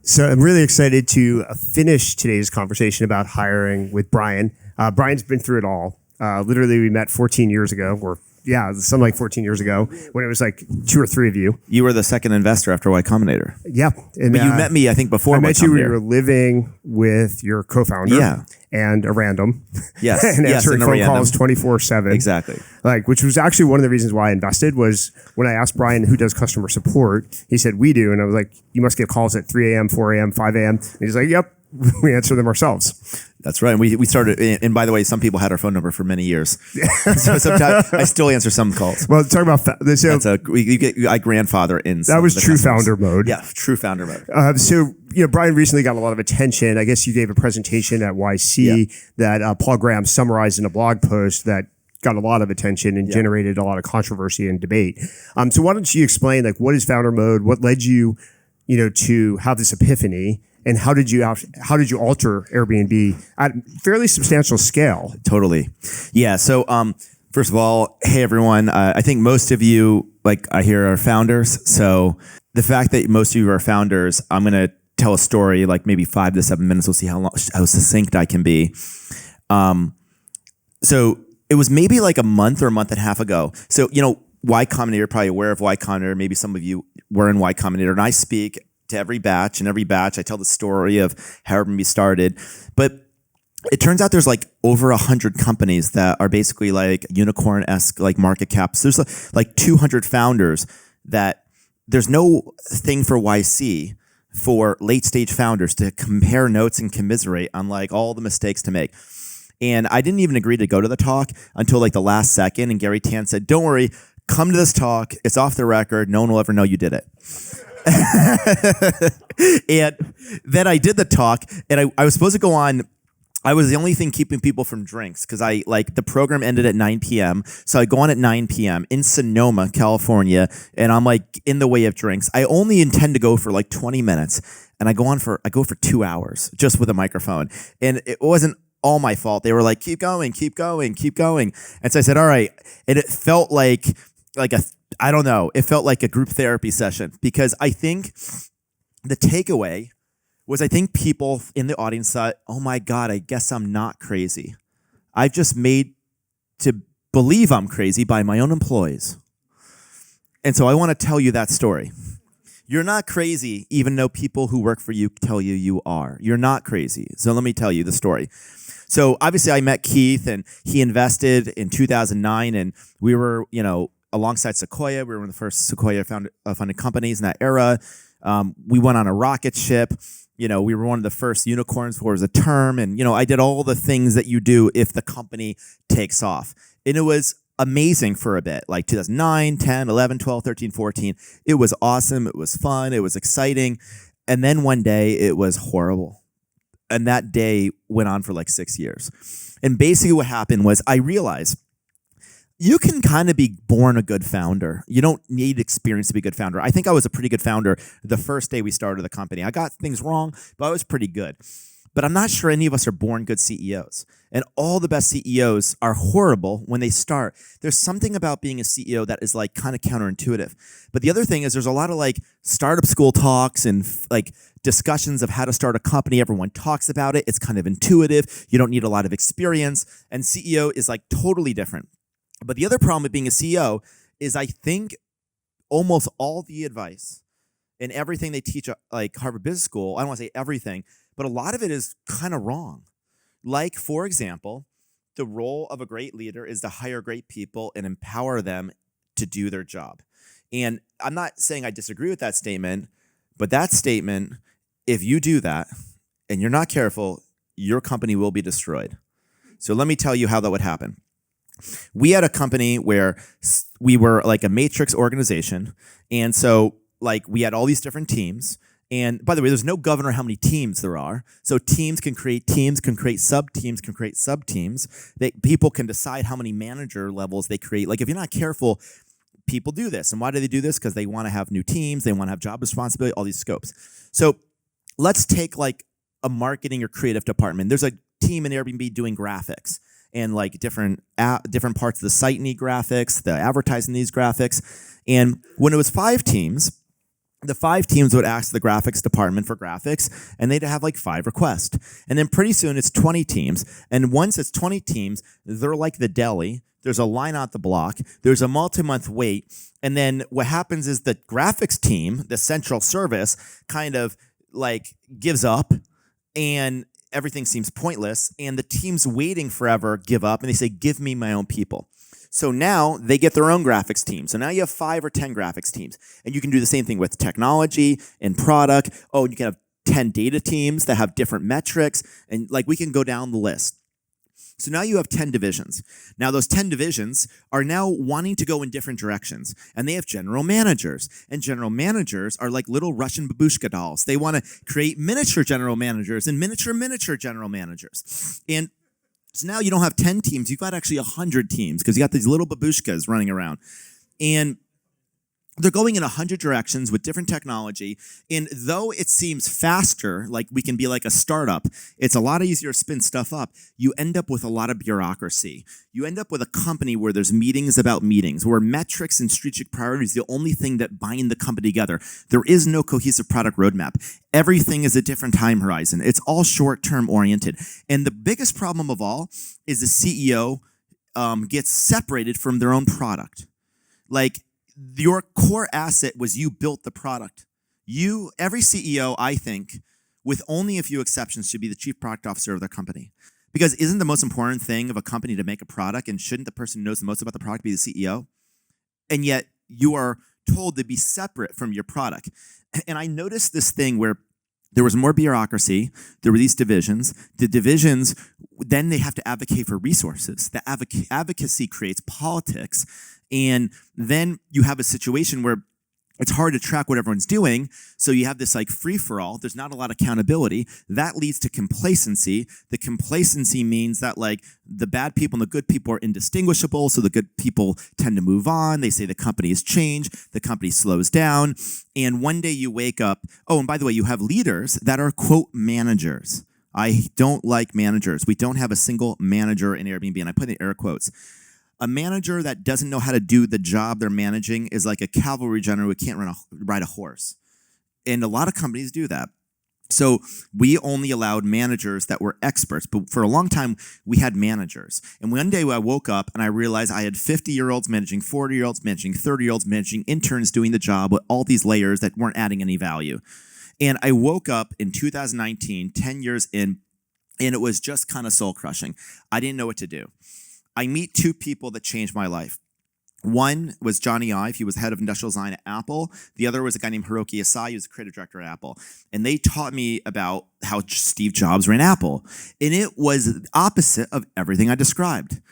So I'm really excited to finish today's conversation about hiring with Brian. Brian's been through it all. Literally, we met 14 years ago, or something like 14 years ago, when it was like 2 or 3 of you. You were the second investor after Y Combinator. Yeah. And, but you met me, I think, before I Y met you when you Combinator. were living with your co-founder. Yeah. And a random. Yes. And answering and a phone random. calls 24/7. Exactly. Which was actually one of the reasons why I invested was when I asked Brian who does customer support, he said, we do. And I was like, you must get calls at 3 a.m., 4 a.m., 5 a.m. And he's like, yep, we answer them ourselves. That's right. And we started, and by the way, some people had our phone number for many years. So sometimes I still answer some calls. Well, talking about I grandfather in. That was true founder mode. Yeah, true founder mode. Brian recently got a lot of attention. I guess you gave a presentation at YC that Paul Graham summarized in a blog post that got a lot of attention and generated a lot of controversy and debate. So why don't you explain what is founder mode? What led you, to have this epiphany? And how did you alter Airbnb at fairly substantial scale? Totally. Yeah. So first of all, hey everyone. I think most of you, I hear, are founders. So the fact that most of you are founders, I'm going to tell a story, maybe 5 to 7 minutes. We'll see how succinct I can be. So it was maybe a month or a month and a half ago. So, Y Combinator, you're probably aware of Y Combinator. Maybe some of you were in Y Combinator, and I speak to every batch, and every batch I tell the story of how Airbnb started. But it turns out there's over 100 companies that are basically unicorn-esque market caps. There's 200 founders that there's no thing for YC for late stage founders to compare notes and commiserate on all the mistakes to make. And I didn't even agree to go to the talk until the last second. And Gary Tan said, don't worry, come to this talk. It's off the record. No one will ever know you did it. And then I did the talk, and I was supposed to go on. I was the only thing keeping people from drinks because the program ended at 9 p.m. So I go on at 9 p.m. in Sonoma, California, and I'm in the way of drinks. I only intend to go for 20 minutes, and I go for 2 hours just with a microphone. And it wasn't all my fault. They were keep going, keep going, keep going. And so I said, all right. And it felt I don't know. It felt like a group therapy session because I think the takeaway was I think people in the audience thought, oh my God, I guess I'm not crazy. I've just made to believe I'm crazy by my own employees. And so I want to tell you that story. You're not crazy, even though people who work for you tell you you are. You're not crazy. So let me tell you the story. So obviously I met Keith, and he invested in 2009, and we were, alongside Sequoia. We were one of the first Sequoia funded companies in that era. We went on a rocket ship. We were one of the first unicorns before it was a term. And, I did all the things that you do if the company takes off. And it was amazing for a bit, 2009, 10, 11, 12, 13, 14. It was awesome. It was fun. It was exciting. And then one day it was horrible. And that day went on for 6 years. And basically what happened was I realized you can kind of be born a good founder. You don't need experience to be a good founder. I think I was a pretty good founder the first day we started the company. I got things wrong, but I was pretty good. But I'm not sure any of us are born good CEOs. And all the best CEOs are horrible when they start. There's something about being a CEO that is kind of counterintuitive. But the other thing is there's a lot of startup school talks and discussions of how to start a company. Everyone talks about it. It's kind of intuitive. You don't need a lot of experience. And CEO is totally different. But the other problem with being a CEO is I think almost all the advice and everything they teach at Harvard Business School, I don't want to say everything, but a lot of it is kind of wrong. For example, the role of a great leader is to hire great people and empower them to do their job. And I'm not saying I disagree with that statement, but that statement, if you do that and you're not careful, your company will be destroyed. So let me tell you how that would happen. We had a company where we were a matrix organization. And so we had all these different teams. And by the way, there's no governor how many teams there are. So teams, can create sub-teams, can create sub-teams. People can decide how many manager levels they create. If you're not careful, people do this. And why do they do this? Because they want to have new teams. They want to have job responsibility, all these scopes. So let's take a marketing or creative department. There's a team in Airbnb doing graphics. And different parts of the site need graphics, the advertising needs graphics. And when it was 5 teams, the 5 teams would ask the graphics department for graphics, and they'd have like 5 requests. And then pretty soon it's 20 teams. And once it's 20 teams, they're like the deli. There's a line out the block. There's a multi-month wait. And then what happens is the graphics team, the central service, kind of like gives up, and everything seems pointless. And the teams waiting forever give up, and they say, give me my own people. So now they get their own graphics team. So now you have 5 or 10 graphics teams. And you can do the same thing with technology and product. Oh, you can have 10 data teams that have different metrics. And like we can go down the list. So now you have 10 divisions. Now those 10 divisions are now wanting to go in different directions. And they have general managers. And general managers are like little Russian babushka dolls. They want to create miniature general managers and miniature general managers. And so now you don't have 10 teams, you've got actually 100 teams because you got these little babushkas running around. And they're going in 100 directions with different technology. And though it seems faster, like we can be like a startup, it's a lot easier to spin stuff up. You end up with a lot of bureaucracy. You end up with a company where there's meetings about meetings, where metrics and strategic priorities are the only thing that bind the company together. There is no cohesive product roadmap. Everything is a different time horizon. It's all short-term oriented. And the biggest problem of all is the CEO gets separated from their own product. Like, your core asset was you built the product. Every CEO, I think, with only a few exceptions, should be the chief product officer of their company. Because isn't the most important thing of a company to make a product, and shouldn't the person who knows the most about the product be the CEO? And yet you are told to be separate from your product. And I noticed this thing where there was more bureaucracy. There were these divisions. The divisions, then they have to advocate for resources. The advocacy creates politics. And then you have a situation where it's hard to track what everyone's doing. So you have this like free-for-all. There's not a lot of accountability. That leads to complacency. The complacency means that like the bad people and the good people are indistinguishable. So the good people tend to move on. They say the company has changed. The company slows down. And one day you wake up. Oh, and by the way, you have leaders that are, quote, managers. I don't like managers. We don't have a single manager in Airbnb. And I put in air quotes. A manager that doesn't know how to do the job they're managing is like a cavalry general who can't ride a horse. And a lot of companies do that. So we only allowed managers that were experts. But for a long time, we had managers. And one day I woke up and I realized I had 50-year-olds managing 40-year-olds, managing 30-year-olds, managing interns doing the job with all these layers that weren't adding any value. And I woke up in 2019, 10 years in, and it was just kind of soul-crushing. I didn't know what to do. I meet 2 people that changed my life. One was Johnny Ive. He was head of industrial design at Apple. The other was a guy named Hiroki Asai. He was the creative director at Apple. And they taught me about how Steve Jobs ran Apple. And it was the opposite of everything I described.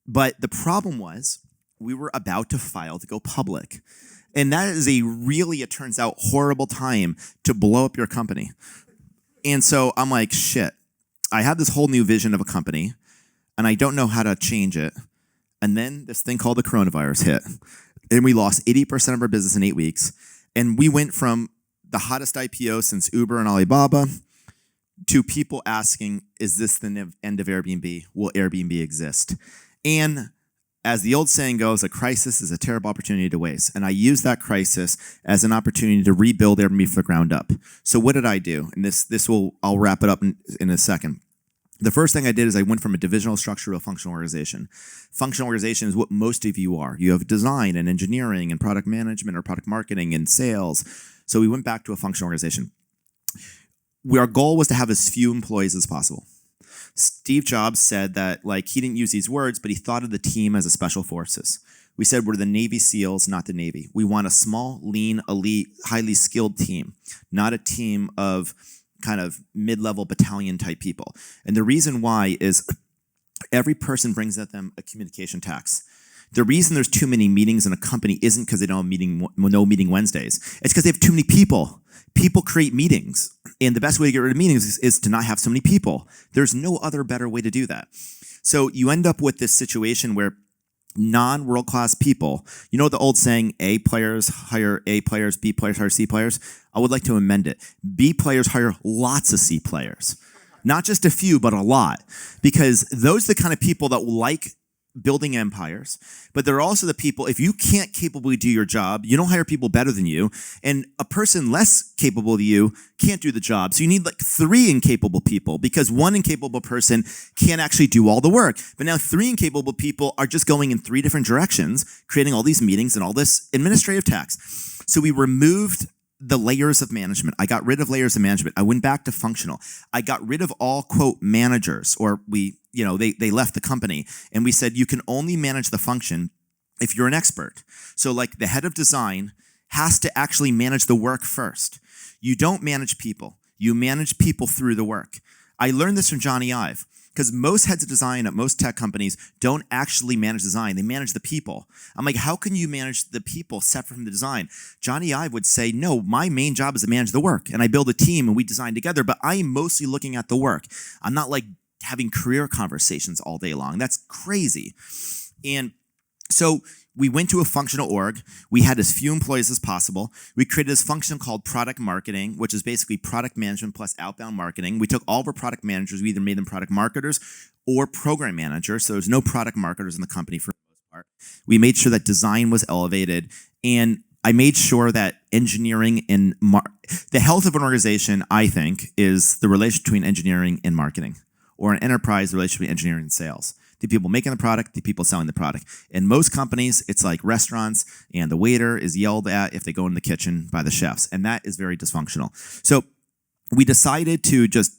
But the problem was we were about to file to go public. And that is it turns out, horrible time to blow up your company. And so I'm like, shit, I have this whole new vision of a company, and I don't know how to change it. And then this thing called the coronavirus hit. And we lost 80% of our business in 8 weeks. And we went from the hottest IPO since Uber and Alibaba to people asking, is this the end of Airbnb? Will Airbnb exist? And as the old saying goes, a crisis is a terrible opportunity to waste. And I used that crisis as an opportunity to rebuild Airbnb from the ground up. So what did I do? And I'll wrap it up in a second. The first thing I did is I went from a divisional structure to a functional organization. Functional organization is what most of you are. You have design and engineering and product management or product marketing and sales. So we went back to a functional organization. Our goal was to have as few employees as possible. Steve Jobs said that, like, he didn't use these words, but he thought of the team as a special forces. We said we're the Navy SEALs, not the Navy. We want a small, lean, elite, highly skilled team, not a team of kind of mid-level battalion type people. And the reason why is every person brings at them a communication tax. The reason there's too many meetings in a company isn't because they don't have no meeting Wednesdays. It's because they have too many people. People create meetings. And the best way to get rid of meetings is to not have so many people. There's no other better way to do that. So you end up with this situation where non-world-class people, you know the old saying, A players hire A players, B players hire C players? I would like to amend it. B players hire lots of C players. Not just a few, but a lot. Because those are the kind of people that like building empires, but there are also the people, if you can't capably do your job, you don't hire people better than you, and a person less capable than you can't do the job. So you need like 3 incapable people, because 1 incapable person can't actually do all the work. But now 3 incapable people are just going in 3 different directions, creating all these meetings and all this administrative tax. So we removed the layers of management. I got rid of layers of management. I went back to functional. I got rid of all, quote, managers, or they left the company. And we said, you can only manage the function if you're an expert. So like the head of design has to actually manage the work first. You don't manage people. You manage people through the work. I learned this from Johnny Ive, because most heads of design at most tech companies don't actually manage design. They manage the people. I'm like, how can you manage the people separate from the design? Johnny Ive would say, no, my main job is to manage the work. And I build a team and we design together, but I am mostly looking at the work. I'm not like having career conversations all day long. That's crazy. And so we went to a functional org. We had as few employees as possible. We created this function called product marketing, which is basically product management plus outbound marketing. We took all of our product managers. We either made them product marketers or program managers. So there's no product marketers in the company for the most part. We made sure that design was elevated. And I made sure that engineering and the health of an organization, I think, is the relation between engineering and marketing, or an enterprise, the relation between engineering and sales. The people making the product, the people selling the product. In most companies, it's like restaurants, and the waiter is yelled at if they go in the kitchen by the chefs, and that is very dysfunctional. So we decided to just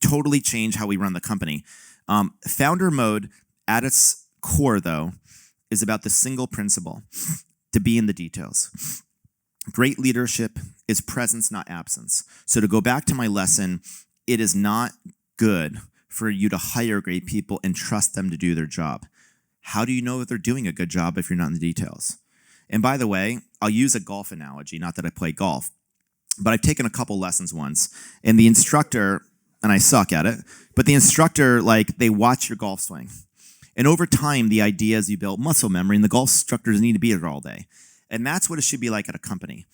totally change how we run the company. Founder mode, at its core, though, is about the single principle: to be in the details. Great leadership is presence, not absence. So to go back to my lesson, it is not good for you to hire great people and trust them to do their job. How do you know that they're doing a good job if you're not in the details? And by the way, I'll use a golf analogy, not that I play golf, but I've taken a couple lessons once, and the instructor, and I suck at it, but the instructor, like, they watch your golf swing. And over time, the idea is you build muscle memory, and the golf instructors need to be there all day. And that's what it should be like at a company.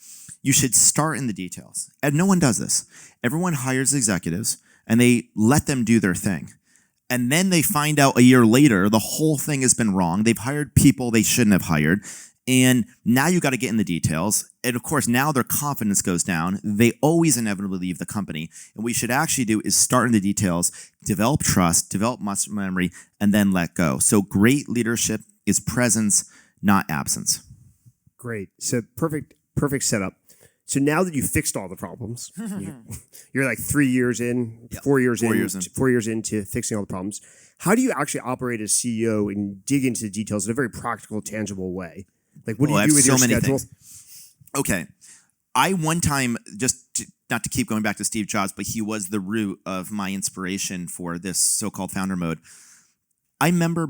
You should start in the details. And no one does this. Everyone hires executives, and they let them do their thing. And then they find out a year later the whole thing has been wrong. They've hired people they shouldn't have hired. And now you got to get in the details. And of course, now their confidence goes down. They always inevitably leave the company. And what we should actually do is start in the details, develop trust, develop muscle memory, and then let go. So great leadership is presence, not absence. Great. So perfect setup. So now that you fixed all the problems, you're like 3 years in, Yep. 4 years 4 in, years in. 4 years into fixing all the problems. How do you actually operate as CEO and dig into the details in a very practical, tangible way? Like, what do you do with your schedule? Okay. I one time, not to keep going back to Steve Jobs, but he was the root of my inspiration for this so-called founder mode. I remember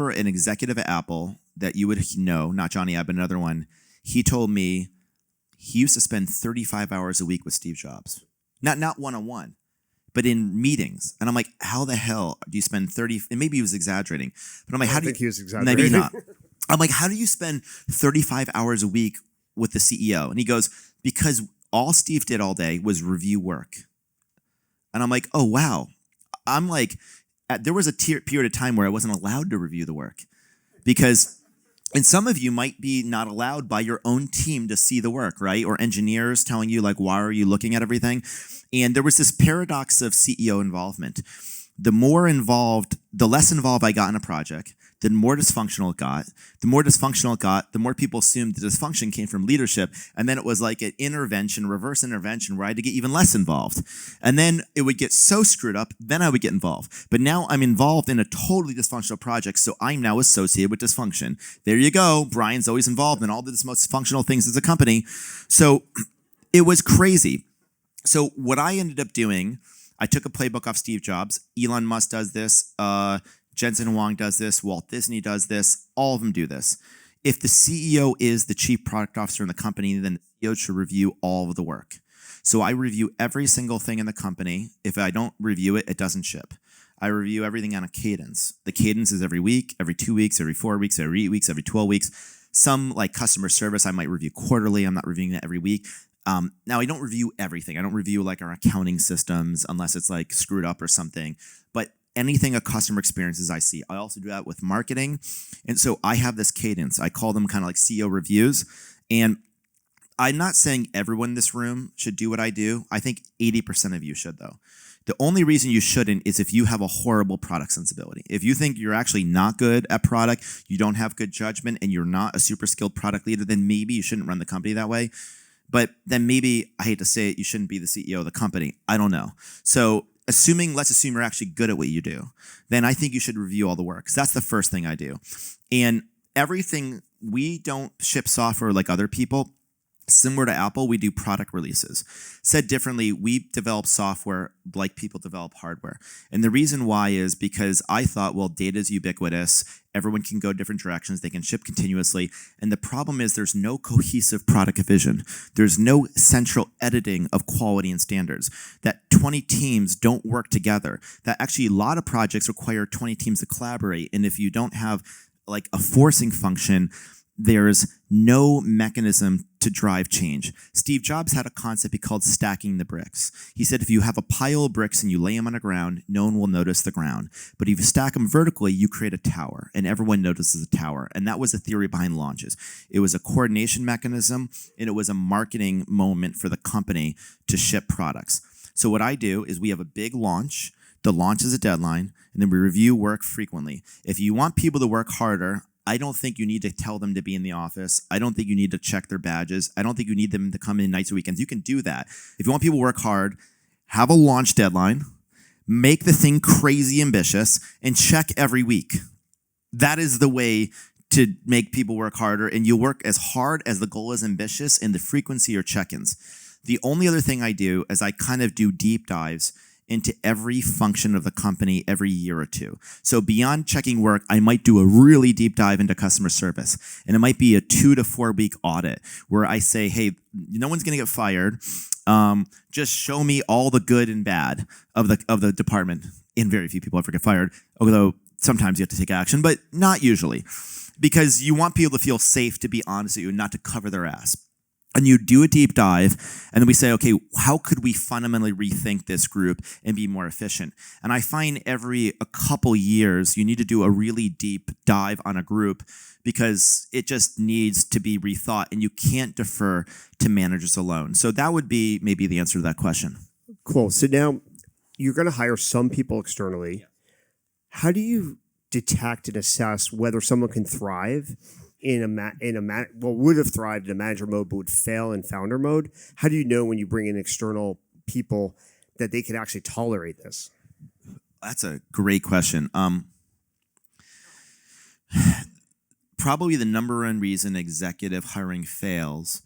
an executive at Apple that you would know, not Johnny Ive, but another one. He told me he used to spend 35 hours a week with Steve Jobs. Not one-on-one, but in meetings. And I'm like, how the hell do you spend 30? And maybe he was exaggerating. But I'm like, I how do you? think he was exaggerating. Maybe not. I'm like, how do you spend 35 hours a week with the CEO? And he goes, because all Steve did all day was review work. And I'm like, oh, wow. I'm like, there was a period of time where I wasn't allowed to review the work because. And some of you might be not allowed by your own team to see the work, right? Or engineers telling you, like, why are you looking at everything? And there was this paradox of CEO involvement. The more involved, the less involved I got in a project, the more dysfunctional it got. The more dysfunctional it got, the more people assumed the dysfunction came from leadership. And then it was like an intervention, reverse intervention, where I had to get even less involved. And then it would get so screwed up, then I would get involved. But now I'm involved in a totally dysfunctional project, so I'm now associated with dysfunction. There you go. Brian's always involved in all the most dysfunctional things as a company. So it was crazy. So what I ended up doing, I took a playbook off Steve Jobs. Elon Musk does this. Jensen Huang does this. Walt Disney does this. All of them do this. If the CEO is the chief product officer in the company, then the CEO should review all of the work. So I review every single thing in the company. If I don't review it, it doesn't ship. I review everything on a cadence. The cadence is every week, every 2 weeks, every 4 weeks, every 8 weeks, every 12 weeks. Some, like customer service, I might review quarterly. I'm not reviewing that every week. Now, I don't review everything. I don't review like our accounting systems unless it's like screwed up or something. But anything a customer experiences I see. I also do that with marketing. And so I have this cadence. I call them kind of like CEO reviews. And I'm not saying everyone in this room should do what I do. I think 80% of you should, though. The only reason you shouldn't is if you have a horrible product sensibility. If you think you're actually not good at product, you don't have good judgment, and you're not a super skilled product leader, then maybe you shouldn't run the company that way. But then maybe, I hate to say it, you shouldn't be the CEO of the company. I don't know. So let's assume you're actually good at what you do. Then I think you should review all the work. So that's the first thing I do. And everything, we don't ship software like other people. Similar to Apple, we do product releases. Said differently, we develop software like people develop hardware. And the reason why is because I thought, well, data is ubiquitous. Everyone can go different directions. They can ship continuously. And the problem is there's no cohesive product vision. There's no central editing of quality and standards. That 20 teams don't work together. That actually a lot of projects require 20 teams to collaborate. And if you don't have like a forcing function, there's no mechanism to drive change. Steve Jobs had a concept he called stacking the bricks. He said if you have a pile of bricks and you lay them on the ground, no one will notice the ground. But if you stack them vertically, you create a tower, and everyone notices the tower. And that was the theory behind launches. It was a coordination mechanism, and it was a marketing moment for the company to ship products. So what I do is we have a big launch. The launch is a deadline, and then we review work frequently. If you want people to work harder, I don't think you need to tell them to be in the office. I don't think you need to check their badges. I don't think you need them to come in nights or weekends. You can do that. If you want people to work hard, have a launch deadline, make the thing crazy ambitious, and check every week. That is the way to make people work harder, and you'll work as hard as the goal is ambitious and the frequency or check-ins. The only other thing I do is I kind of do deep dives into every function of the company every year or two. So beyond checking work, I might do a really deep dive into customer service. And it might be a 2 to 4 week audit where I say, hey, no one's gonna get fired. Just show me all the good and bad of the department. And very few people ever get fired, although sometimes you have to take action, but not usually. Because you want people to feel safe to be honest with you and not to cover their ass. And you do a deep dive, and then we say, okay, how could we fundamentally rethink this group and be more efficient? And I find a couple years, you need to do a really deep dive on a group because it just needs to be rethought, and you can't defer to managers alone. So that would be maybe the answer to that question. Cool. So now you're going to hire some people externally. How do you detect and assess whether someone can thrive would have thrived in a manager mode but would fail in founder mode? How do you know when you bring in external people that they can actually tolerate this? That's a great question. Probably the number one reason executive hiring fails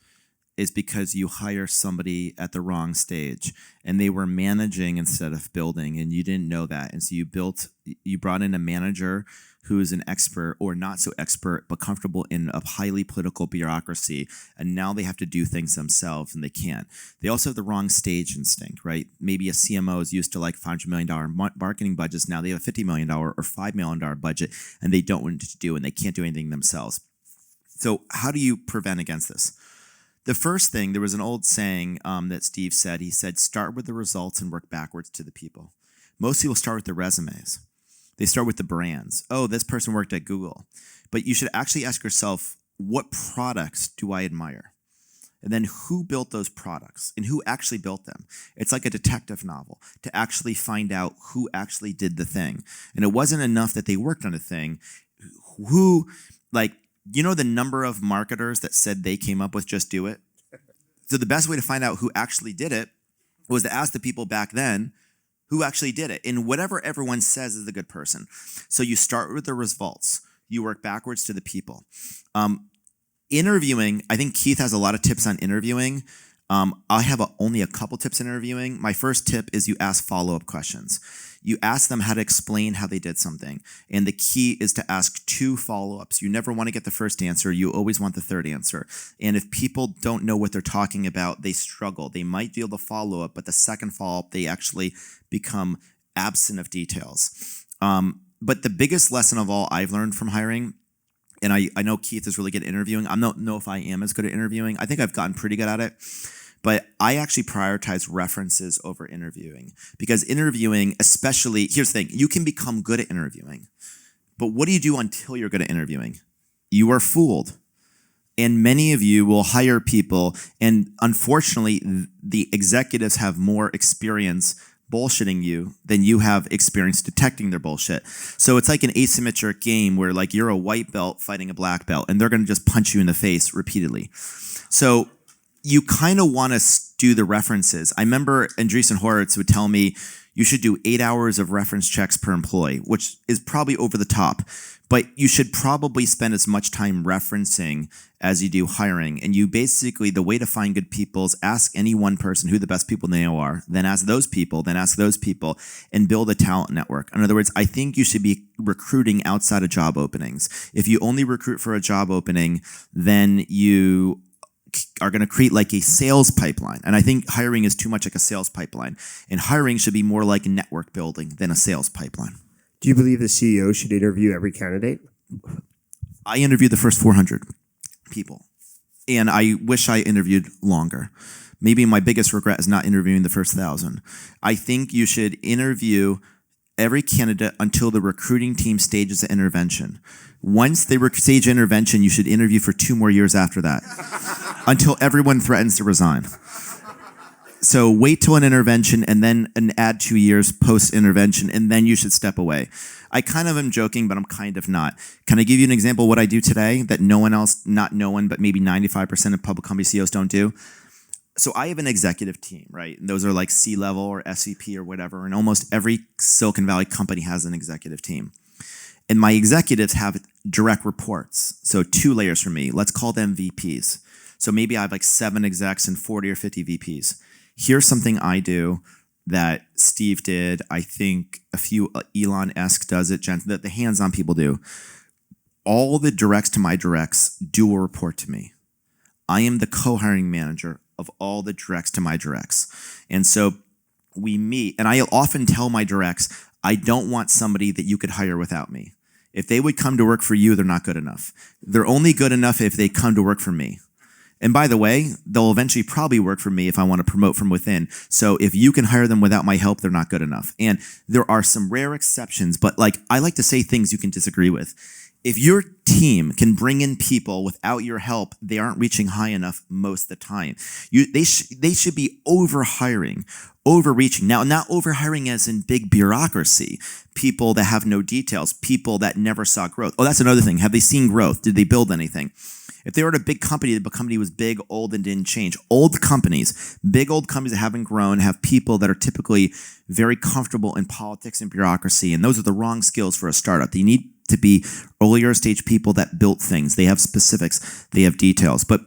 is because you hire somebody at the wrong stage and they were managing instead of building, and you didn't know that. And so you brought in a manager who is an expert or not so expert, but comfortable in a highly political bureaucracy. And now they have to do things themselves and they can't. They also have the wrong stage instinct, right? Maybe a CMO is used to like $500 million marketing budgets. Now they have a $50 million or $5 million budget and they don't know what to do and they can't do anything themselves. So how do you prevent against this? The first thing, there was an old saying that Steve said. He said, start with the results and work backwards to the people. Most people start with the resumes. They start with the brands. Oh, this person worked at Google. But you should actually ask yourself, what products do I admire? And then who built those products and who actually built them? It's like a detective novel to actually find out who actually did the thing. And it wasn't enough that they worked on a thing. The number of marketers that said they came up with Just Do It? So the best way to find out who actually did it was to ask the people back then who actually did it. And whatever everyone says is the good person. So you start with the results. You work backwards to the people. Interviewing, I think Keith has a lot of tips on interviewing. I have only a couple tips in interviewing. My first tip is you ask follow-up questions. You ask them how to explain how they did something. And the key is to ask 2 follow-ups. You never want to get the first answer. You always want the third answer. And if people don't know what they're talking about, they struggle. They might deal the follow-up, but the second follow-up, they actually become absent of details. But the biggest lesson of all I've learned from hiring, and I know Keith is really good at interviewing. I don't know if I am as good at interviewing. I think I've gotten pretty good at it. but I actually prioritize references over interviewing because interviewing, especially, here's the thing, you can become good at interviewing, but what do you do until you're good at interviewing? You are fooled. And many of you will hire people, and unfortunately, the executives have more experience bullshitting you than you have experience detecting their bullshit. So it's like an asymmetric game where like you're a white belt fighting a black belt, and they're going to just punch you in the face repeatedly. So you kind of want to do the references. I remember Andreessen Horowitz would tell me you should do 8 hours of reference checks per employee, which is probably over the top. But you should probably spend as much time referencing as you do hiring. And you basically, the way to find good people is ask any one person who the best people they know are, then ask those people, and build a talent network. In other words, I think you should be recruiting outside of job openings. If you only recruit for a job opening, then you are going to create like a sales pipeline. And I think hiring is too much like a sales pipeline. And hiring should be more like network building than a sales pipeline. Do you believe the CEO should interview every candidate? I interviewed the first 400 people, and I wish I interviewed longer. Maybe my biggest regret is not interviewing the first 1,000. I think you should interview every candidate until the recruiting team stages an intervention. Once they stage intervention, you should interview for 2 more years after that, until everyone threatens to resign. So wait till an intervention and then add 2 years post-intervention, and then you should step away. I kind of am joking, but I'm kind of not. Can I give you an example of what I do today that no one else, not no one, but maybe 95% of public company CEOs don't do? So I have an executive team, right? And those are like C-level or SVP or whatever, and almost every Silicon Valley company has an executive team. And my executives have direct reports, so 2 layers from me. Let's call them VPs. So maybe I have like 7 execs and 40 or 50 VPs. Here's something I do that Steve did. I think a few Elon-esque does it, that the hands-on people do. All the directs to my directs do a report to me. I am the co-hiring manager of all the directs to my directs. And so we meet, and I often tell my directs, I don't want somebody that you could hire without me. If they would come to work for you, they're not good enough. They're only good enough if they come to work for me. And by the way, they'll eventually probably work for me if I want to promote from within. So if you can hire them without my help, they're not good enough. And there are some rare exceptions, but like I like to say things you can disagree with. If your team can bring in people without your help, they aren't reaching high enough most of the time. They should be overhiring, overreaching. Now, not overhiring as in big bureaucracy, people that have no details, people that never saw growth. Oh, that's another thing. Have they seen growth? Did they build anything? If they were at a big company, the company was big, old, and didn't change. Big old companies that haven't grown have people that are typically very comfortable in politics and bureaucracy, and those are the wrong skills for a startup. They need to be earlier stage people that built things. They have specifics, they have details. But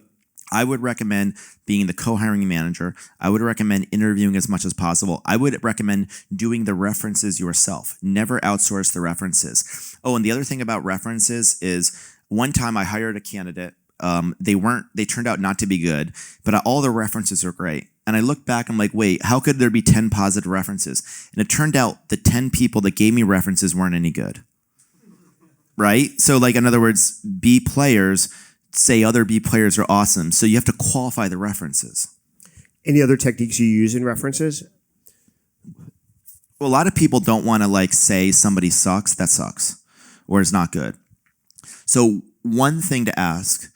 I would recommend being the co-hiring manager. I would recommend interviewing as much as possible. I would recommend doing the references yourself. Never outsource the references. Oh, and the other thing about references is one time I hired a candidate. They turned out not to be good, but all the references are great. And I look back, I'm like, wait, how could there be 10 positive references? And it turned out the 10 people that gave me references weren't any good. Right? So like, in other words, B players say other B players are awesome. So you have to qualify the references. Any other techniques you use in references? Well, a lot of people don't want to like say somebody sucks, that sucks, or is not good. So one thing to ask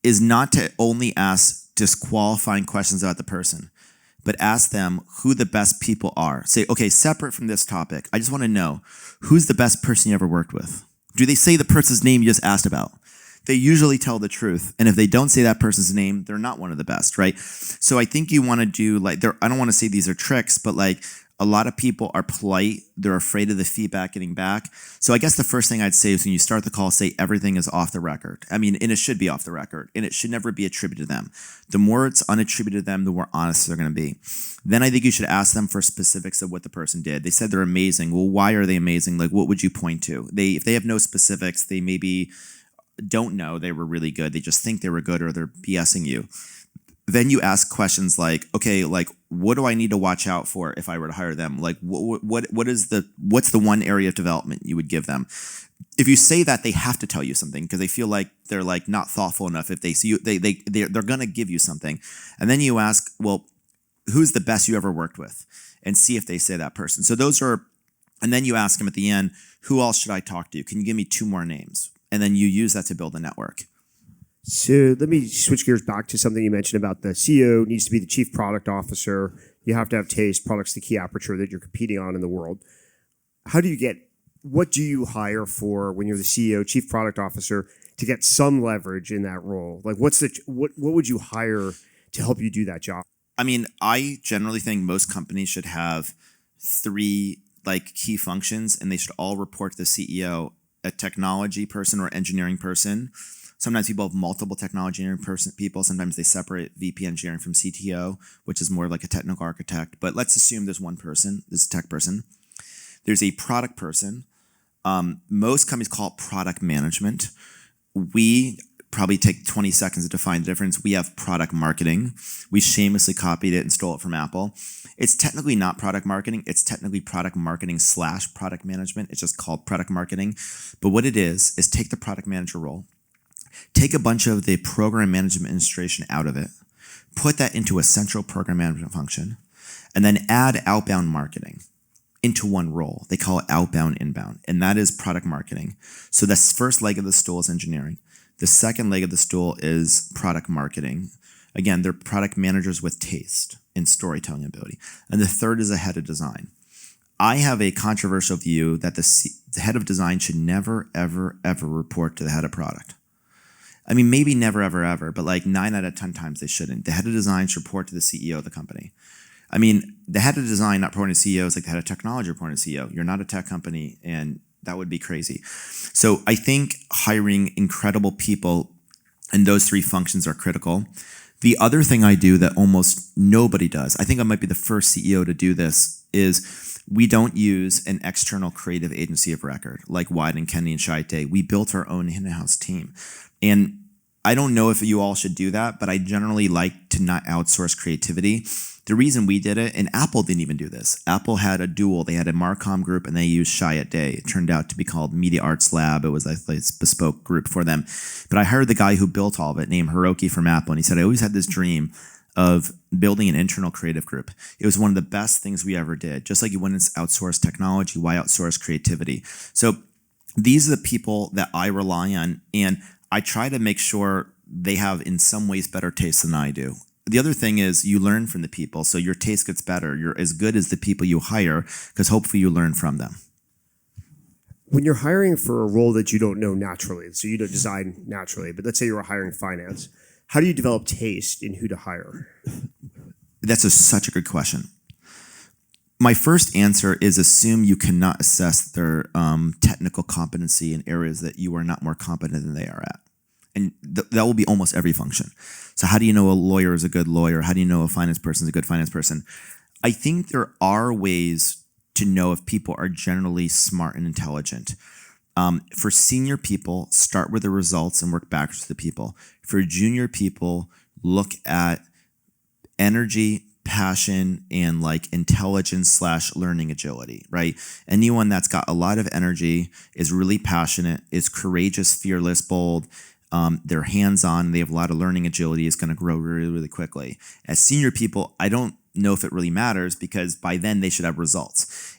is not to only ask disqualifying questions about the person, but ask them who the best people are. Say, okay, separate from this topic, I just want to know who's the best person you ever worked with. Do they say the person's name you just asked about? They usually tell the truth. And if they don't say that person's name, they're not one of the best, right? So I think you want to do like, I don't want to say these are tricks, but like a lot of people are polite. They're afraid of the feedback getting back. So I guess the first thing I'd say is when you start the call, say everything is off the record. I mean, and it should be off the record, and it should never be attributed to them. The more it's unattributed to them, the more honest they're going to be. Then I think you should ask them for specifics of what the person did. They said they're amazing. Well, why are they amazing? Like, what would you point to? If they have no specifics, they maybe don't know they were really good. They just think they were good, or they're BSing you. Then you ask questions like, okay, like what do I need to watch out for if I were to hire them? Like, what's the one area of development you would give them? If you say that, they have to tell you something because they feel like they're like not thoughtful enough. If they see you, they're gonna give you something, and then you ask, well, who's the best you ever worked with, and see if they say that person. So those are, and then you ask them at the end, who else should I talk to? Can you give me 2 more names? And then you use that to build a network. So let me switch gears back to something you mentioned about the CEO needs to be the chief product officer. You have to have taste. Product's the key aperture that you're competing on in the world. What do you hire for when you're the CEO, chief product officer, to get some leverage in that role? Like what would you hire to help you do that job? I mean, I generally think most companies should have 3 like key functions, and they should all report to the CEO, a technology person or engineering person. Sometimes people have multiple technology engineering people. Sometimes they separate VP engineering from CTO, which is more like a technical architect. But let's assume there's one person, there's a tech person. There's a product person. Most companies call it product management. We probably take 20 seconds to define the difference. We have product marketing. We shamelessly copied it and stole it from Apple. It's technically not product marketing. It's technically product marketing / product management. It's just called product marketing. But what it is take the product manager role, take a bunch of the program management administration out of it, put that into a central program management function, and then add outbound marketing into one role. They call it outbound inbound, and that is product marketing. So the first leg of the stool is engineering. The second leg of the stool is product marketing. Again, they're product managers with taste and storytelling ability. And the third is a head of design. I have a controversial view that the head of design should never, ever, ever report to the head of product. I mean, maybe never, ever, ever, but like 9 out of 10 times they shouldn't. The head of design should report to the CEO of the company. I mean, the head of design not reporting to CEO is like the head of technology reporting to CEO. You're not a tech company, and that would be crazy. So I think hiring incredible people in those 3 functions are critical. The other thing I do that almost nobody does, I think I might be the first CEO to do this, is we don't use an external creative agency of record like Wyden, Kennedy, and Scheite. We built our own in-house team. And I don't know if you all should do that, but I generally like to not outsource creativity. The reason we did it, and Apple didn't even do this. Apple had a dual. They had a Marcom group, and they used Chiat Day. It turned out to be called Media Arts Lab. It was a bespoke group for them. But I hired the guy who built all of it, named Hiroki from Apple, and he said, I always had this dream of building an internal creative group. It was one of the best things we ever did. Just like you wouldn't outsource technology, why outsource creativity? So these are the people that I rely on, and I try to make sure they have in some ways better taste than I do. The other thing is you learn from the people, so your taste gets better. You're as good as the people you hire because hopefully you learn from them. When you're hiring for a role that you don't know naturally, so you don't design naturally, but let's say you were hiring finance, how do you develop taste in who to hire? That's such a good question. My first answer is assume you cannot assess their technical competency in areas that you are not more competent than they are at. And that will be almost every function. So how do you know a lawyer is a good lawyer? How do you know a finance person is a good finance person? I think there are ways to know if people are generally smart and intelligent. For senior people, start with the results and work backwards to the people. For junior people, look at energy, passion, and like intelligence / learning agility, right? Anyone that's got a lot of energy, is really passionate, is courageous, fearless, bold, they're hands-on, they have a lot of learning agility, is going to grow really, really quickly. As senior people, I don't know if it really matters because by then they should have results.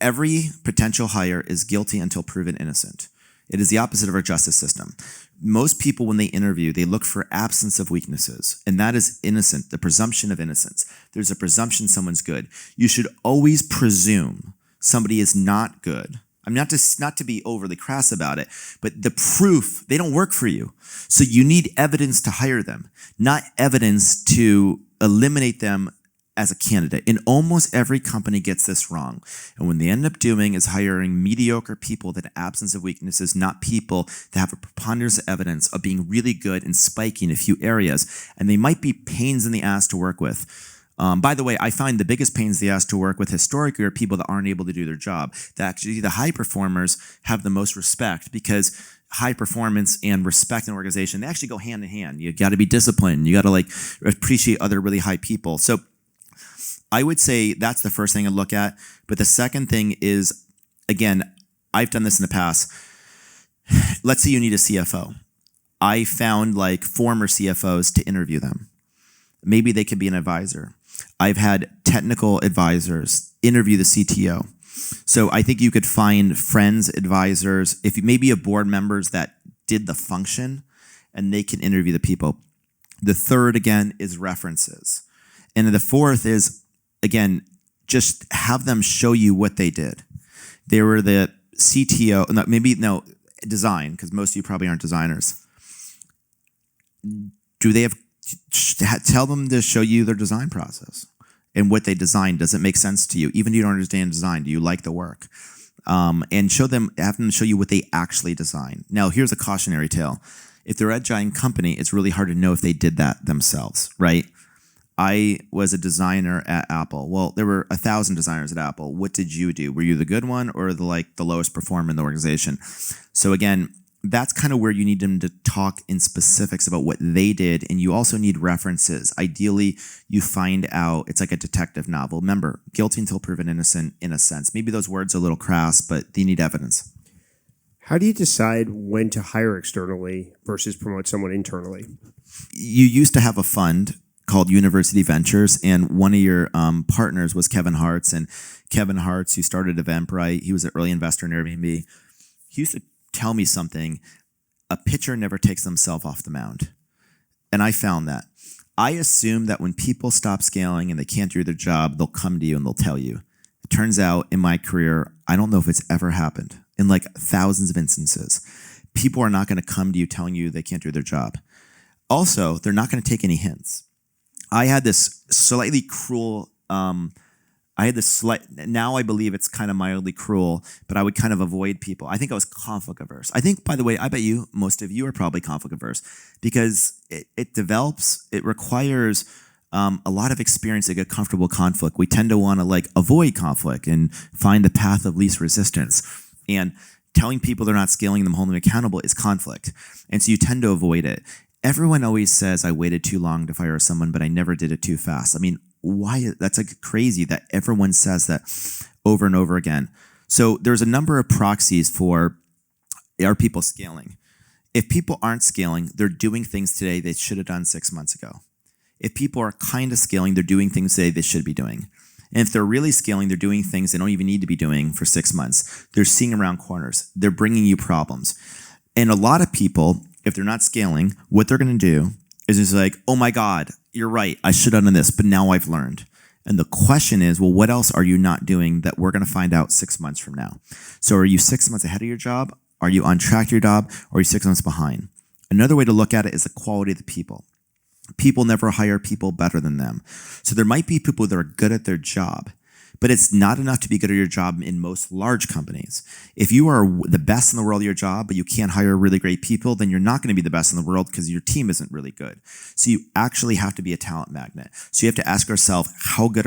Every potential hire is guilty until proven innocent. It is the opposite of our justice system. Most people, when they interview, they look for absence of weaknesses, and that is innocent, the presumption of innocence. There's a presumption someone's good. You should always presume somebody is not good. I'm not to be overly crass about it, but the proof, they don't work for you. So you need evidence to hire them, not evidence to eliminate them as a candidate. And almost every company gets this wrong. And what they end up doing is hiring mediocre people that have absence of weaknesses, not people that have a preponderance of evidence of being really good and spiking a few areas. And they might be pains in the ass to work with. By the way, I find the biggest pains in the ass to work with historically are people that aren't able to do their job. That actually the high performers have the most respect because high performance and respect in an organization, they actually go hand in hand. You got to be disciplined. You got to like appreciate other really high people. So I would say that's the first thing I look at. But the second thing is, again, I've done this in the past. Let's say you need a CFO. I found like former CFOs to interview them. Maybe they could be an advisor. I've had technical advisors interview the CTO. So I think you could find friends, advisors, if you maybe have board members that did the function, and they can interview the people. The third, again, is references. And the fourth is, again, just have them show you what they did. They were the CTO, design, because most of you probably aren't designers. Do they have, tell them to show you their design process and what they designed. Does it make sense to you? Even if you don't understand design, do you like the work? And have them show you what they actually designed. Now, here's a cautionary tale. If they're a giant company, it's really hard to know if they did that themselves, right? I was a designer at Apple. Well, there were 1,000 designers at Apple. What did you do? Were you the good one or the lowest performer in the organization? So again, that's kind of where you need them to talk in specifics about what they did, and you also need references. Ideally, you find out, it's like a detective novel. Remember, guilty until proven innocent in a sense. Maybe those words are a little crass, but you need evidence. How do you decide when to hire externally versus promote someone internally? You used to have a fund called University Ventures, and one of your partners was Kevin Hartz. And Kevin Hartz, who started Eventbrite, he was an early investor in Airbnb. He used to tell me something: a pitcher never takes themselves off the mound. And I found that. I assume that when people stop scaling and they can't do their job, they'll come to you and they'll tell you. It turns out in my career, I don't know if it's ever happened. In like thousands of instances, people are not going to come to you telling you they can't do their job. Also, they're not going to take any hints. I had this slightly cruel, now I believe it's kind of mildly cruel, but I would kind of avoid people. I think I was conflict averse. I think, by the way, I bet you, most of you are probably conflict averse because it requires a lot of experience to get comfortable with conflict. We tend to want to avoid conflict and find the path of least resistance. And telling people they're not scaling them, holding them accountable is conflict. And so you tend to avoid it. Everyone always says, I waited too long to fire someone, but I never did it too fast. I mean, why? That's crazy that everyone says that over and over again. So there's a number of proxies for, are people scaling? If people aren't scaling, they're doing things today they should have done 6 months ago. If people are kind of scaling, they're doing things today they should be doing. And if they're really scaling, they're doing things they don't even need to be doing for 6 months. They're seeing around corners. They're bringing you problems. And a lot of people, if they're not scaling, what they're going to do is just like, oh my God, you're right. I should have done this, but now I've learned. And the question is, well, what else are you not doing that we're going to find out 6 months from now? So are you 6 months ahead of your job? Are you on track to your job? Or are you 6 months behind? Another way to look at it is the quality of the people. People never hire people better than them. So there might be people that are good at their job, but it's not enough to be good at your job in most large companies. If you are the best in the world at your job, but you can't hire really great people, then you're not going to be the best in the world because your team isn't really good. So you actually have to be a talent magnet. So you have to ask yourself, how good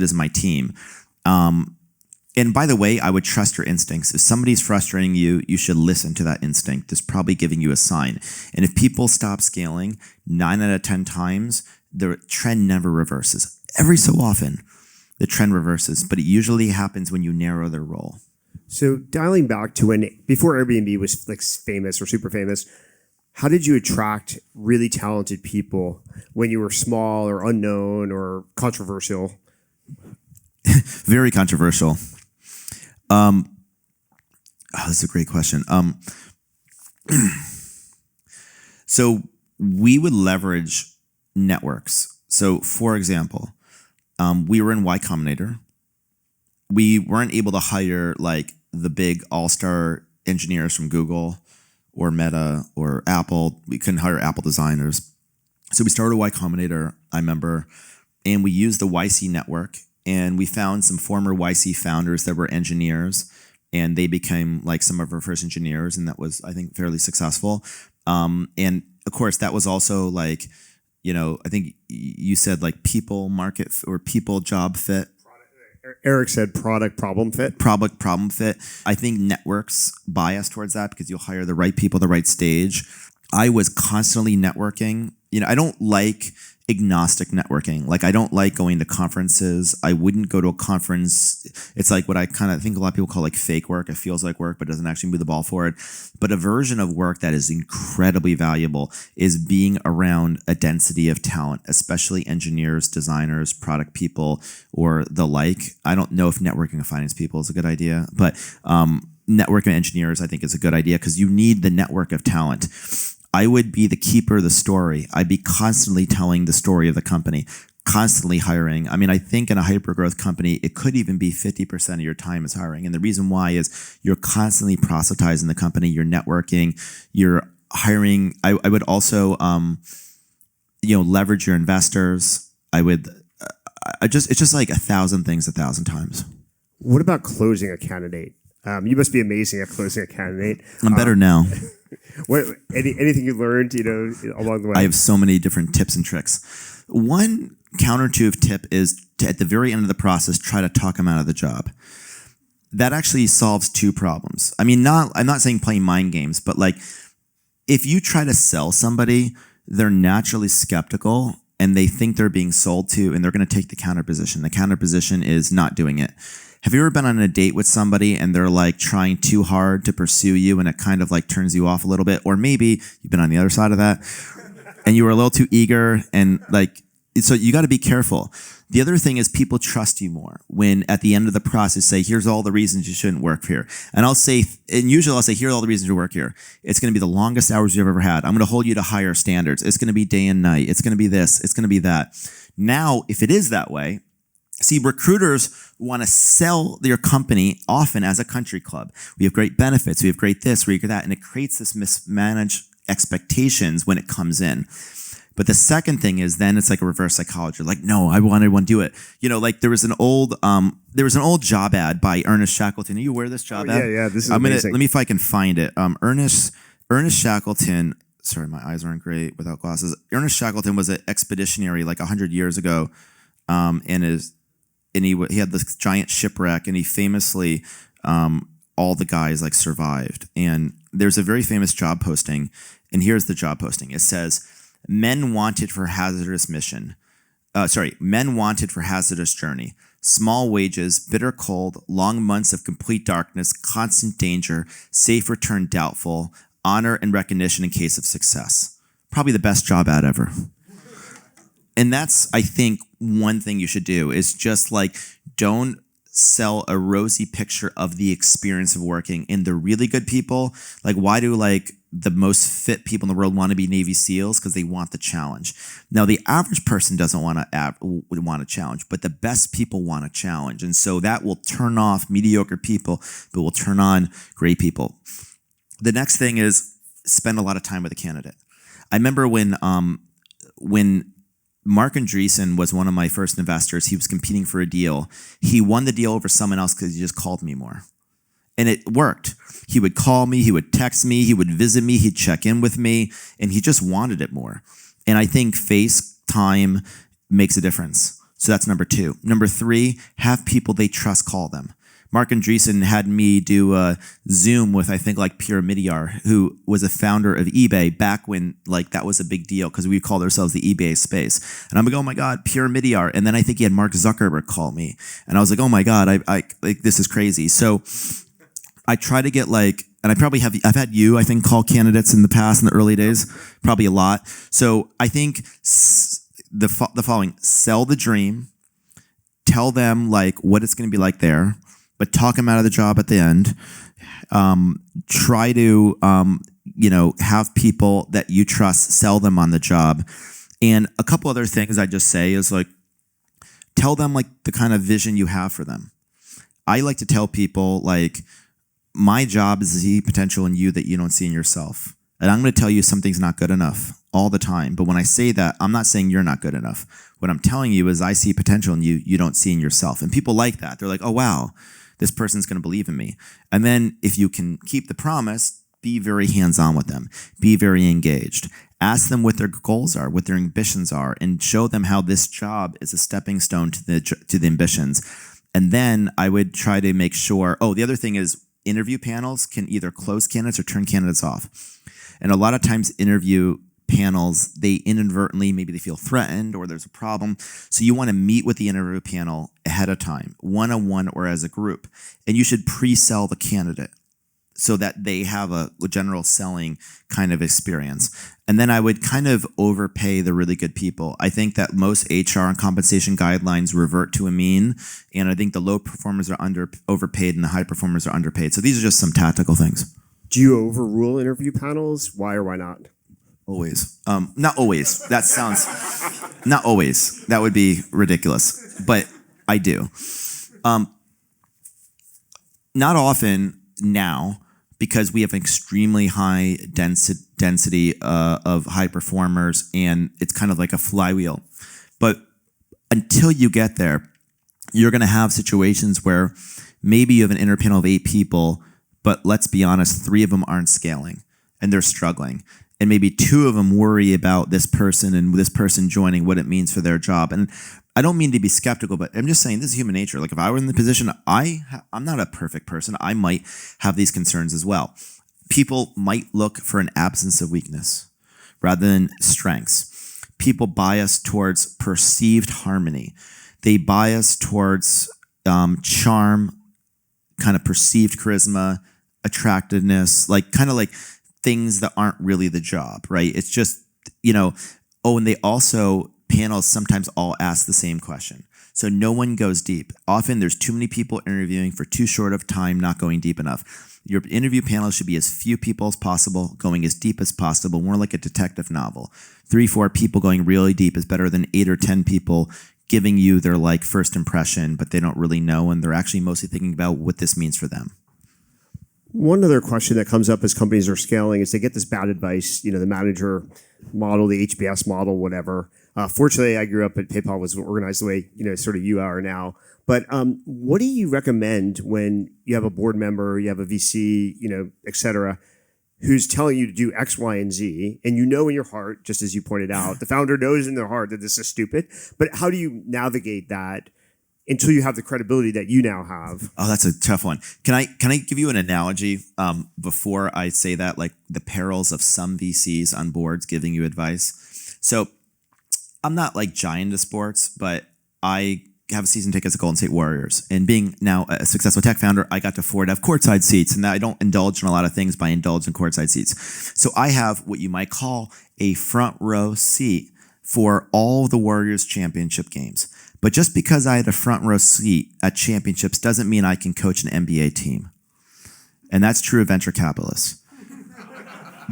is my team? And by the way, I would trust your instincts. If somebody's frustrating you, you should listen to that instinct. It's probably giving you a sign. And if people stop scaling, 9 out of 10 times, the trend never reverses. Every so often, the trend reverses, but it usually happens when you narrow their role. So dialing back to before Airbnb was famous or super famous, how did you attract really talented people when you were small or unknown or controversial? Very controversial. This is a great question. So we would leverage networks. So for example, we were in Y Combinator. We weren't able to hire the big all-star engineers from Google or Meta or Apple. We couldn't hire Apple designers. So we started Y Combinator, I remember, and we used the YC network, and we found some former YC founders that were engineers, and they became some of our first engineers, and that was, I think, fairly successful. And of course, that was also I think you said people market or people job fit. Eric said product problem fit. Product problem fit. I think networks bias towards that because you'll hire the right people at the right stage. I was constantly networking I don't like agnostic networking. Like I don't like going to conferences. I wouldn't go to a conference. It's like what I kind of think a lot of people call like fake work. It feels like work, but doesn't actually move the ball forward. But a version of work that is incredibly valuable is being around a density of talent, especially engineers, designers, product people, or the like. I don't know if networking and finance people is a good idea, but networking engineers I think is a good idea because you need the network of talent. I would be the keeper of the story. I'd be constantly telling the story of the company, constantly hiring. I mean, I think in a hyper-growth company, it could even be 50% of your time is hiring. And the reason why is you're constantly proselytizing the company, you're networking, you're hiring. I would also, leverage your investors. It's just like 1,000 things 1,000 times. What about closing a candidate? You must be amazing at closing a candidate. I'm better now. Anything you learned, along the way? I have so many different tips and tricks. One counterintuitive tip is to, at the very end of the process, try to talk them out of the job. That actually solves two problems. I mean, I'm not saying playing mind games, but like if you try to sell somebody, they're naturally skeptical and they think they're being sold to, and they're going to take the counter position. The counter position is not doing it. Have you ever been on a date with somebody and they're like trying too hard to pursue you and it kind of like turns you off a little bit? Or maybe you've been on the other side of that and you were a little too eager and like, so you got to be careful. The other thing is people trust you more when at the end of the process say, here's all the reasons you shouldn't work here. And usually I'll say, here are all the reasons you work here. It's going to be the longest hours you've ever had. I'm going to hold you to higher standards. It's going to be day and night. It's going to be this. It's going to be that. Now, if it is that way, see, recruiters want to sell their company often as a country club. We have great benefits. We have great this, we have that. And it creates this mismanaged expectations when it comes in. But the second thing is then it's like a reverse psychology. Like, no, I want to do it. Like there was an old job ad by Ernest Shackleton. Are you aware of this job ad? Yeah. This is amazing. Let me if I can find it. Ernest Shackleton. Sorry, my eyes aren't great without glasses. Ernest Shackleton was an expeditionary like 100 years ago, and he had this giant shipwreck, and he famously, all the guys like survived. And there's a very famous job posting, and here's the job posting. It says, men wanted for hazardous journey, small wages, bitter cold, long months of complete darkness, constant danger, safe return doubtful, honor and recognition in case of success. Probably the best job ad ever. And that's, I think, one thing you should do is just like, don't sell a rosy picture of the experience of working. And the really good people, like why do like the most fit people in the world want to be Navy SEALs? Because they want the challenge. Now, the average person doesn't want a challenge, but the best people want a challenge. And so that will turn off mediocre people, but will turn on great people. The next thing is spend a lot of time with a candidate. I remember when Mark Andreessen was one of my first investors. He was competing for a deal. He won the deal over someone else because he just called me more. And it worked. He would call me, he would text me, he would visit me, he'd check in with me, and he just wanted it more. And I think FaceTime makes a difference. So that's number 2. Number 3, have people they trust call them. Mark Andreessen had me do a Zoom with, I think, like Pierre Midyar, who was a founder of eBay back when like that was a big deal because we called ourselves the eBay space. And I'm like, oh my God, Pierre Midyar. And then I think he had Mark Zuckerberg call me. And I was like, oh my God, I like this is crazy. So I try to get like, and I've had you, I think, call candidates in the past in the early days, probably a lot. So I think the following: sell the dream, tell them like what it's going to be like there, but talk them out of the job at the end. Try to, have people that you trust sell them on the job. And a couple other things I just say is like, tell them like the kind of vision you have for them. I like to tell people like, my job is to see potential in you that you don't see in yourself. And I'm going to tell you something's not good enough all the time. But when I say that, I'm not saying you're not good enough. What I'm telling you is I see potential in you you don't see in yourself. And people like that. They're like, oh, wow, this person's going to believe in me. And then if you can keep the promise, be very hands-on with them. Be very engaged. Ask them what their goals are, what their ambitions are, and show them how this job is a stepping stone to the ambitions. And then I would try to make sure, the other thing is interview panels can either close candidates or turn candidates off. And a lot of times interview panels, they inadvertently, maybe they feel threatened or there's a problem. So you want to meet with the interview panel ahead of time, one-on-one or as a group. And you should pre-sell the candidate so that they have a general selling kind of experience. And then I would kind of overpay the really good people. I think that most HR and compensation guidelines revert to a mean, and I think the low performers are overpaid and the high performers are underpaid. So these are just some tactical things. Do you overrule interview panels? Why or why not? Always. Not always. That sounds, not always. That would be ridiculous, but I do. Not often now, because we have an extremely high density of high performers, and it's kind of like a flywheel. But until you get there, you're going to have situations where maybe you have an inner panel of 8 people, but let's be honest, 3 of them aren't scaling, and they're struggling. And maybe 2 of them worry about this person and this person joining, what it means for their job. And I don't mean to be skeptical, but I'm just saying this is human nature. Like if I were in the position, I'm not a perfect person. I might have these concerns as well. People might look for an absence of weakness rather than strengths. People bias towards perceived harmony. They bias towards charm, kind of perceived charisma, attractiveness, like kind of like things that aren't really the job, right? It's just, and they also, panels sometimes all ask the same question. So no one goes deep. Often there's too many people interviewing for too short of time, not going deep enough. Your interview panel should be as few people as possible, going as deep as possible, more like a detective novel. 3, 4 people going really deep is better than 8 or 10 people giving you their like first impression, but they don't really know, and they're actually mostly thinking about what this means for them. One other question that comes up as companies are scaling is they get this bad advice, the manager model, the HBS model, whatever. Fortunately, I grew up at PayPal was organized the way, sort of you are now. But what do you recommend when you have a board member, you have a VC, et cetera, who's telling you to do X, Y, and Z, and in your heart, just as you pointed out, the founder knows in their heart that this is stupid, but how do you navigate that until you have the credibility that you now have? Oh, that's a tough one. Can I give you an analogy before I say that, like the perils of some VCs on boards giving you advice? So I'm not like giant into sports, but I have a season ticket as Golden State Warriors. And being now a successful tech founder, I got to afford to have courtside seats. And I don't indulge in a lot of things, but I indulge in courtside seats. So I have what you might call a front row seat for all the Warriors championship games. But just because I had a front row seat at championships doesn't mean I can coach an NBA team. And that's true of venture capitalists.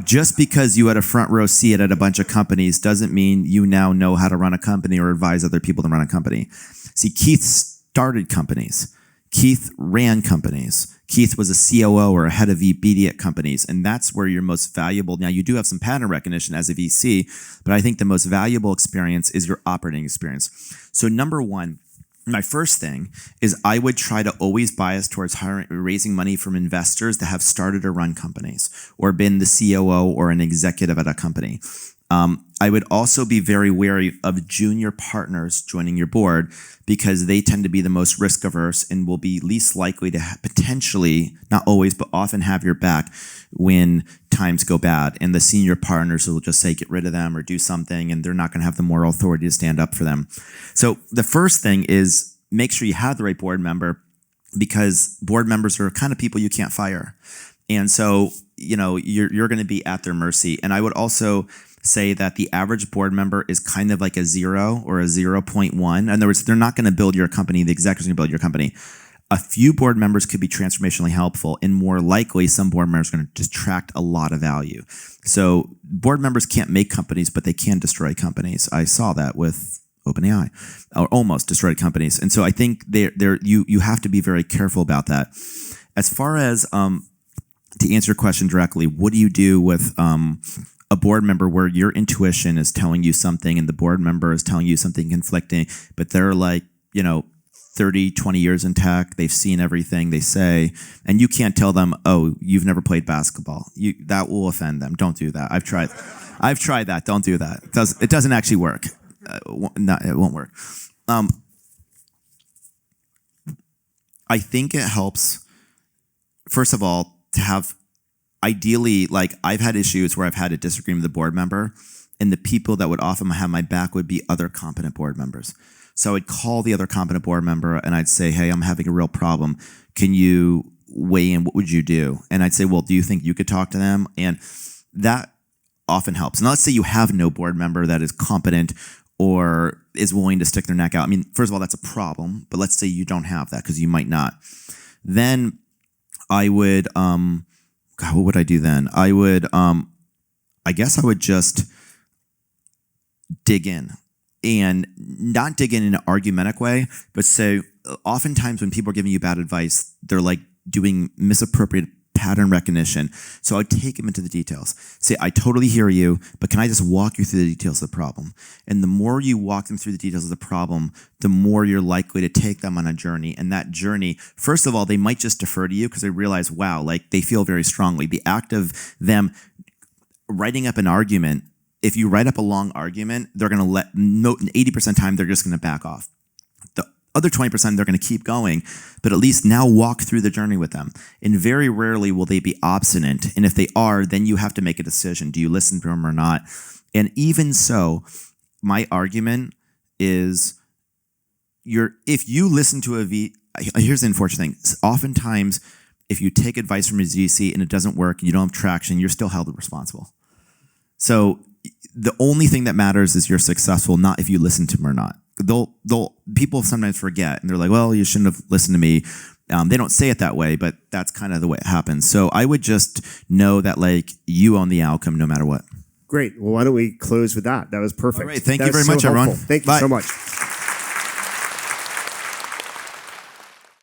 Just because you had a front row seat at a bunch of companies doesn't mean you now know how to run a company or advise other people to run a company. See, Keith started companies. Keith ran companies. Keith was a COO or a head of VP at companies, and that's where you're most valuable. Now, you do have some pattern recognition as a VC, but I think the most valuable experience is your operating experience. So number one, my first thing is I would try to always bias towards raising money from investors that have started or run companies or been the COO or an executive at a company. I would also be very wary of junior partners joining your board because they tend to be the most risk averse and will be least likely to potentially, not always, but often have your back when times go bad. And the senior partners will just say, get rid of them or do something, and they're not going to have the moral authority to stand up for them. So the first thing is make sure you have the right board member, because board members are kind of people you can't fire. And so, you're going to be at their mercy. And I would also say that the average board member is kind of like a 0 or a 0.1. In other words, they're not going to build your company. The executives are going to build your company. A few board members could be transformationally helpful, and more likely, some board members are going to detract a lot of value. So board members can't make companies, but they can destroy companies. I saw that with OpenAI, or almost destroyed companies. And so I think you have to be very careful about that. As far as to answer your question directly, what do you do with a board member where your intuition is telling you something and the board member is telling you something conflicting, but they're like, 30, 20 years in tech, they've seen everything they say, and you can't tell them, oh, you've never played basketball. That will offend them. Don't do that. I've tried that. Don't do that. It doesn't actually work. It won't work. I think it helps, first of all, to have, ideally, like I've had issues where I've had a disagreement with the board member, and the people that would often have my back would be other competent board members. So I'd call the other competent board member and I'd say, hey, I'm having a real problem. Can you weigh in? What would you do? And I'd say, well, do you think you could talk to them? And that often helps. And let's say you have no board member that is competent or is willing to stick their neck out. I mean, first of all, that's a problem, but let's say you don't have that because you might not. Then I would, God, what would I do then? I would, I guess I would just dig in and not dig in an argumentative way, but say, oftentimes when people are giving you bad advice, they're like doing misappropriate pattern recognition. So I would take them into the details. Say, I totally hear you, but can I just walk you through the details of the problem? And the more you walk them through the details of the problem, the more you're likely to take them on a journey. And that journey, first of all, they might just defer to you because they realize, wow, like they feel very strongly. The act of them writing up an argument, if you write up a long argument, they're going to 80% of the time, they're just going to back off. The other 20%, they're going to keep going, but at least now walk through the journey with them. And very rarely will they be obstinate. And if they are, then you have to make a decision. Do you listen to them or not? And even so, my argument is if you listen to here's the unfortunate thing. Oftentimes, if you take advice from a ZC and it doesn't work and you don't have traction, you're still held responsible. So the only thing that matters is you're successful, not if you listen to them or not. People sometimes forget and they're like, well, you shouldn't have listened to me. They don't say it that way, but that's kind of the way it happens. So I would just know that like you own the outcome no matter what. Great. Well, why don't we close with that? That was perfect. All right. Thank you very much, everyone. Thank you so much.